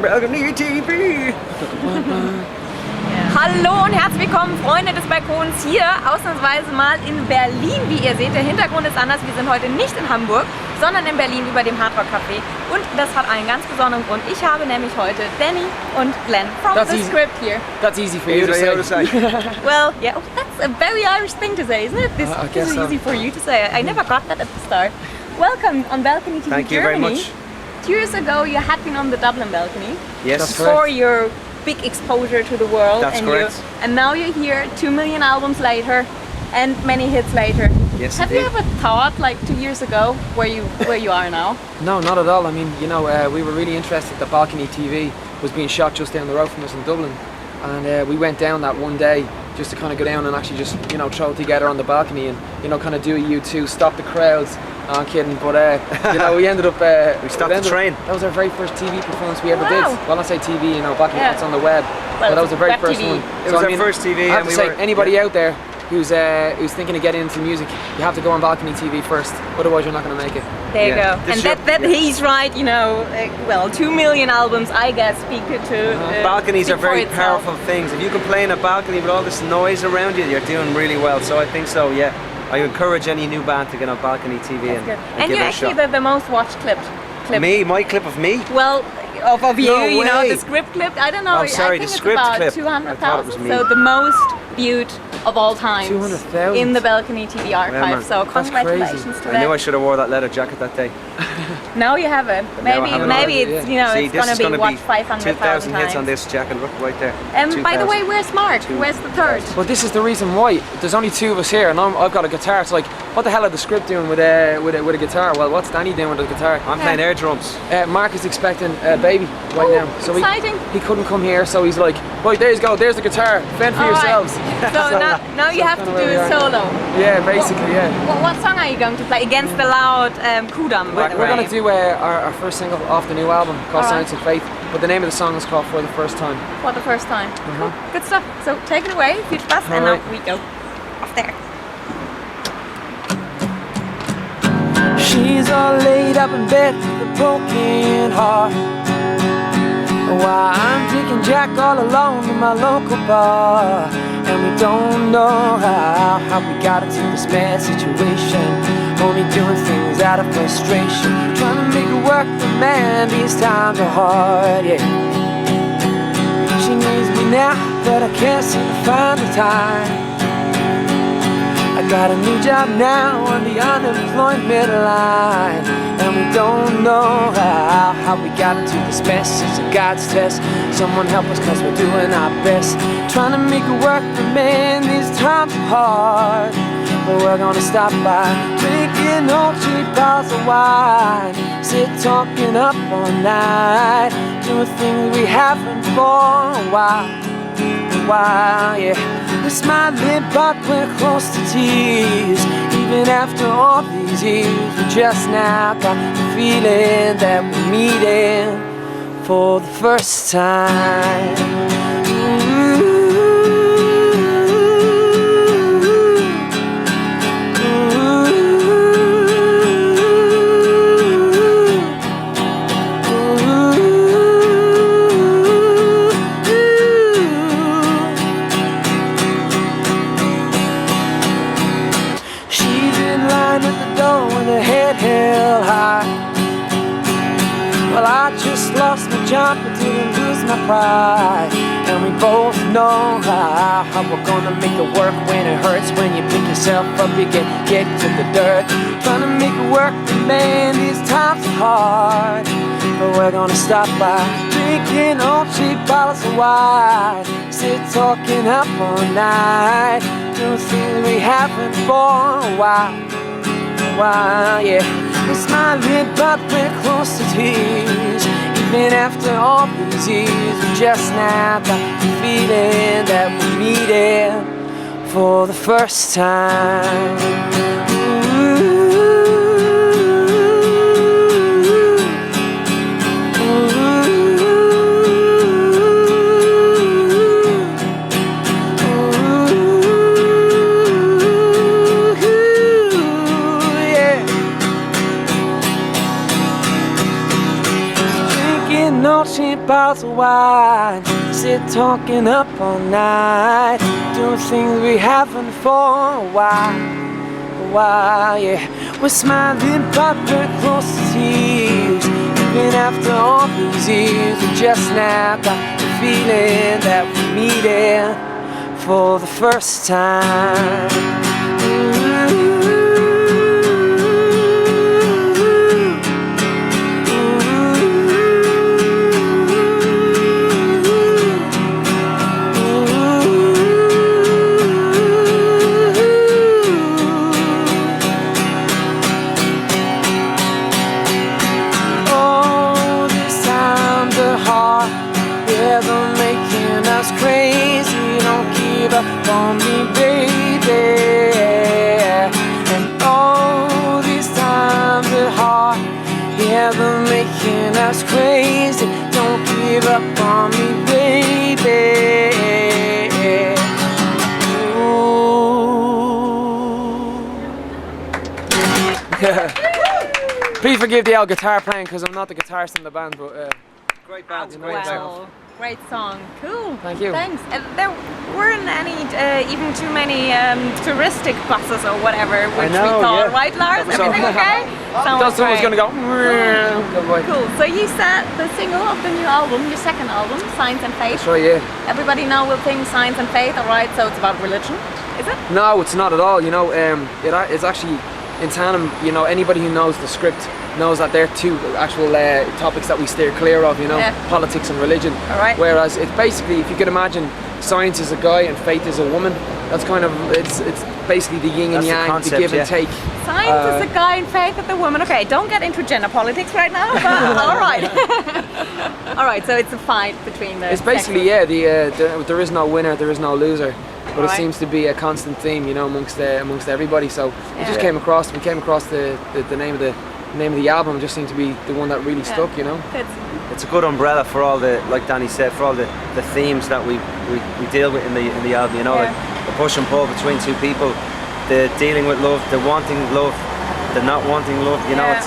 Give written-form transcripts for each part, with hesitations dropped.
BalconyTV! Hallo und herzlich willkommen, Freunde des Balkons, hier ausnahmsweise mal in Berlin. Wie ihr seht, der Hintergrund ist anders. Wir sind heute nicht in Hamburg, sondern in Berlin über dem Hard Rock Café. Und das hat einen ganz besonderen Grund. Ich habe nämlich heute Danny und Glenn from the script here. That's easy for you to say. Well, yeah, that's a very Irish thing to say, isn't it? This is easy for you to say. I never got that at the start. Welcome on BalconyTV Germany. Thank you very much. 2 years ago, you had been on the Dublin balcony. Yes, that's for your big exposure to the world. That's correct. And now you're here 2 million albums later and many hits later. Yes, Have indeed. you ever thought, like 2 years ago, where you are now? No, not at all. I mean, you know, we were really interested that BalconyTV was being shot just down the road from us in Dublin, and we went down that one day just to kind of go down and actually just, you know, throw it together on the balcony and, you know, kind of do a U2, stop the crowds. No, I'm kidding, but you know, we ended up we stopped the train. That was our very first TV performance we ever did. Well, I say TV, you know, back it's on the web. Well, but that was the very first TV. one. It was our first TV. I have to say, anybody out there who's thinking of getting into music, you have to go on BalconyTV first. Otherwise, you're not going to make it. There you go. And that he's right. You know, well, 2 million albums, I guess, speak to. Balconies are very itself. powerful things. If you can play in a balcony with all this noise around you, you're doing really well. So I think so. Yeah. I encourage any new band to get on BalconyTV and you're actually the most watched clip. Me? My clip of me? Well, of you, No you know, way. the script clip. I don't know. Oh, sorry, I think the it's script about clip. 200,000. So the most viewed of all time. 200,000 in the BalconyTV archive. man. So That's congratulations crazy. to I knew that. I should have wore that leather jacket that day. Now you have it. now I have it Maybe already, it's, you know, See, it's this gonna is be going to watched be 500,000 2,000 times. hits on this jacket. Look right there. By the way, where's Mark? Where's the third? Well, this is the reason why. There's only 2 of us here, and I've got a guitar. It's like, what the hell are the script doing with a guitar? Well, what's Danny doing with the guitar? I'm playing air drums. Mark is expecting a baby right now, so exciting. he couldn't come here. So he's like, right, there you go. There's the guitar. Fend for All right. yourselves. So now you have to do a solo. Yeah, basically, yeah. What song are you going to play? Against the Loud Kudam, by the way. We're going to do our first single off the new album called All right. Silence of Faith, but the name of the song is called For the First Time. For the first time. Cool. Good stuff. So take it away, viel Spaß, and All right. now we go off there. She's all laid up in bed with a broken heart, while I'm drinking Jack all alone in my local bar. And we don't know how we got into this bad situation, only doing things out of frustration, trying to make it work, but man, these times are hard, yeah. She needs me now, but I can't seem to find the time. I got a new job now on the unemployment line, and we don't know how we got into this mess. It's a God's test. Someone help us, cause we're doing our best, trying to make it work, but man, these times are hard. But we're gonna stop by drinking old cheap bottles of wine, sit talking up all night, doing things we haven't for a while, yeah. We're smiling but we're close to tears, even after all these years. We just now got the feeling that we're meeting for the first time. Well, I just lost my job but didn't lose my pride, and we both know how we're gonna make it work when it hurts. When you pick yourself up, you get kicked to the dirt, trying to make it work, but man, these times are hard. But we're gonna stop by drinking old cheap bottles of wine, sit talking up all night, doing things we haven't for a while, yeah. We're smiling but we're close to tears, even after all these years. We just now got the feeling that we're meeting for the first time. 8 bottles of wine, sit talking up all night, doing things we haven't for a while, yeah. We're smiling but we're close to tears, even after all these years. We just now got the feeling that we're meeting for the first time. On me, baby, and all these times are hard, yeah, they're making us crazy. Don't give up on me, baby. Please forgive the old guitar playing because I'm not the guitarist in the band, but Great band, Wow, great song. Cool. Thank you. Thanks. There weren't any, even too many touristic buses or whatever, which know, we thought, yeah. right, Lars? Everything okay? thought someone was going to go. Good boy. Cool. So you said the single of the new album, your second album, Science and Faith. That's right, yeah. Everybody now will think Science and Faith, alright, so it's about religion, is it? No, it's not at all. You know, it's actually in tandem. You know, anybody who knows the script knows that they're two actual topics that we steer clear of. You know, Yeah. politics and religion. All right. Whereas it's basically, if you could imagine, science is a guy and faith is a woman. That's kind of it's basically the yin and That's the yang, the concept, give yeah. and take. Science is the guy and faith of the woman. Okay, don't get into gender politics right now, but alright. Alright, so it's a fight between the It's basically there is no winner, there is no loser, but it Right. seems to be a constant theme, you know, amongst everybody. So we just Yeah. came across the name of the album. Just seemed to be the one that really stuck, you know. It's a good umbrella for all the, like Danny said, for all the themes that we deal with in the album, you know, Yeah. like the push and pull between two people, the dealing with love, the wanting love, the not wanting love, you know, Yeah.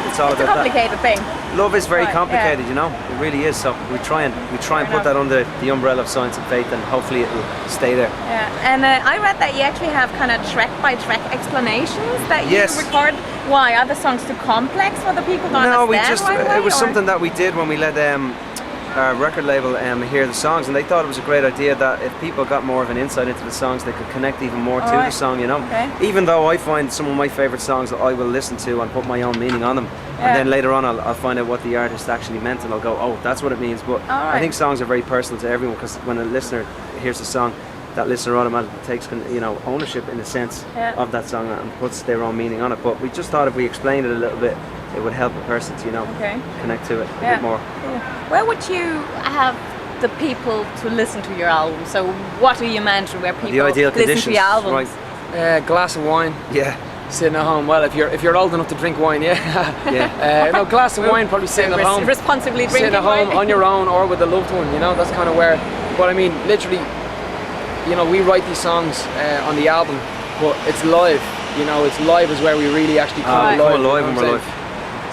it's all It's a about complicated thing. that. Love is very Right, complicated, you know, it really is, so we try and Fair put that under the umbrella of Science and Faith, and hopefully it will stay there. Yeah, and I read that you actually have kind of track by track explanations that you Yes. record. Why? Are the songs too complex for the people to No, we understand just, right away, it was or? something that we did when we let our record label hear the songs, and they thought it was a great idea that if people got more of an insight into the songs, they could connect even more to the Alright. song, you know. Okay. Even though I find some of my favourite songs that I will listen to and put my own meaning on them, Yeah. and then later on I'll find out what the artist actually meant, and I'll go, oh, that's what it means. But I Alright. think songs are very personal to everyone, because when a listener hears the song, that listener automatically takes, you know, ownership in a sense Yeah. of that song and puts their own meaning on it. But we just thought if we explained it a little bit, it would help a person to, you know, Okay. connect to it a Yeah. bit more. Cool. Where would you have the people to listen to your album? So what do you mention where people The ideal listen to conditions, your albums? right? Glass of wine, Yeah, sitting at home. Well, if you're old enough to drink wine, yeah. yeah. No, glass of wine, probably sitting at home. Responsibly drinking Sitting at home wine. on your own or with a loved one, you know, that's kind of where. But I mean, literally, you know, we write these songs on the album, but it's live. You know, it's live is where we really actually come Right. alive. Come alive you and know we're what I'm live.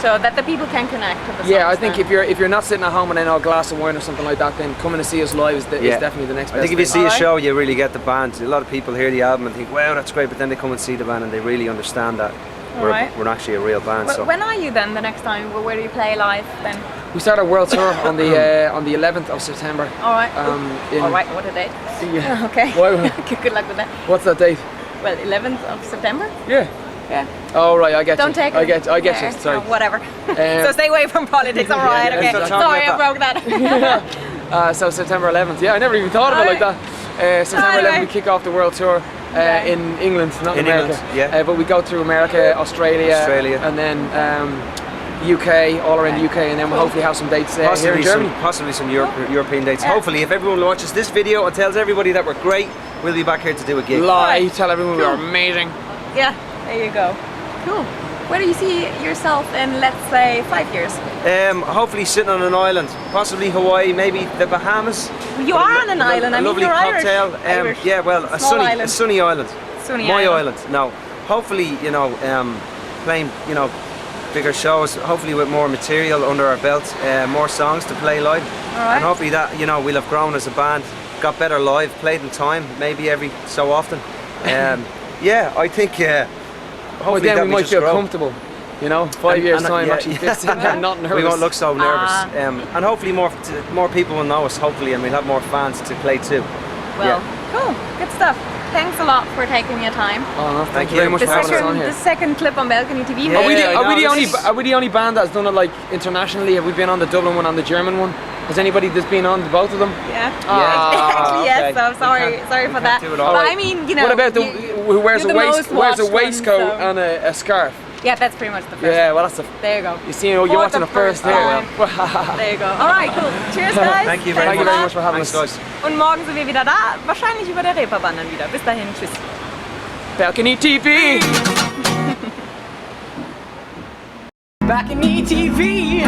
So that the people can connect to the songs. Yeah, I think then. if you're not sitting at home and then a glass of wine or something like that, then coming to see us live is Yeah. definitely the next best I think if you thing. see a Alright. show, you really get the band. A lot of people hear the album and think, wow, that's great, but then they come and see the band and they really understand that Alright. we're actually a real band. So When are you then the next time? Where do you play live then? We start our world tour on the 11th of September. Alright. in- Alright, what a date. Yeah. Okay. Why- Good luck with that. What's that date? Well, 11th of September? Yeah. Yeah. Oh right, I get Don't you. take I it. get you. Yeah, Sorry. or whatever. So stay away from politics, alright, yeah, okay. so Sorry, talk I broke that. So September 11th. Yeah, I never even thought of it like that. September 11th we kick off the world tour Okay. in England, not in In America. England, yeah. But we go through America, Australia, and then UK, all around UK, and then we'll hopefully have some dates here in Germany. possibly some European dates. Yeah. Hopefully, if everyone watches this video and tells everybody that we're great, we'll be back here to do a gig. Lie, Right. tell everyone we are amazing. Yeah, there you go. Cool. Where do you see yourself in, let's say, 5 years? Hopefully sitting on an island, possibly Hawaii, maybe the Bahamas. You are on an island. I A mean, lovely you're cocktail. Irish. Yeah, well, a Small sunny island. island. Sunny My island. island. No, hopefully, you know, playing, you know, bigger shows, hopefully with more material under our belt, more songs to play live. Alright. And hopefully that, you know, we'll have grown as a band, got better live, played in time, maybe every so often. Yeah, I think hopefully then that we might just feel grow. comfortable. You know, 5 years time, yeah, actually sitting there not nervous. We won't look so nervous, and hopefully more people will know us. Hopefully, and we'll have more fans to play to. Well, cool, good stuff. Thanks a lot for taking your time. Oh, no, thank you you. very much The for having us on second, here. the second clip on Balcony TV. Yeah, Are we the I know, only band that's done it like internationally? Have we been on the Dublin one and the German one? Has anybody that's been on both of them? Yeah. Ah, Yes, okay. so I'm sorry for that. do it all. But I mean, you know. What about the who wears you're a the most watched one, waistcoat so- and a scarf? Yeah, that's pretty much the first. Yeah, well that's the. There you go. You see, you're For watching the the first first here. time. There you go. Alright, cool. Cheers, guys. Thank you very Thank you much. very much for having Thanks, us. guys. Und morgen sind wir wieder da. Wahrscheinlich über der Reeperbahn dann wieder. Bis dahin. Tschüss. Balcony TV. Balcony TV.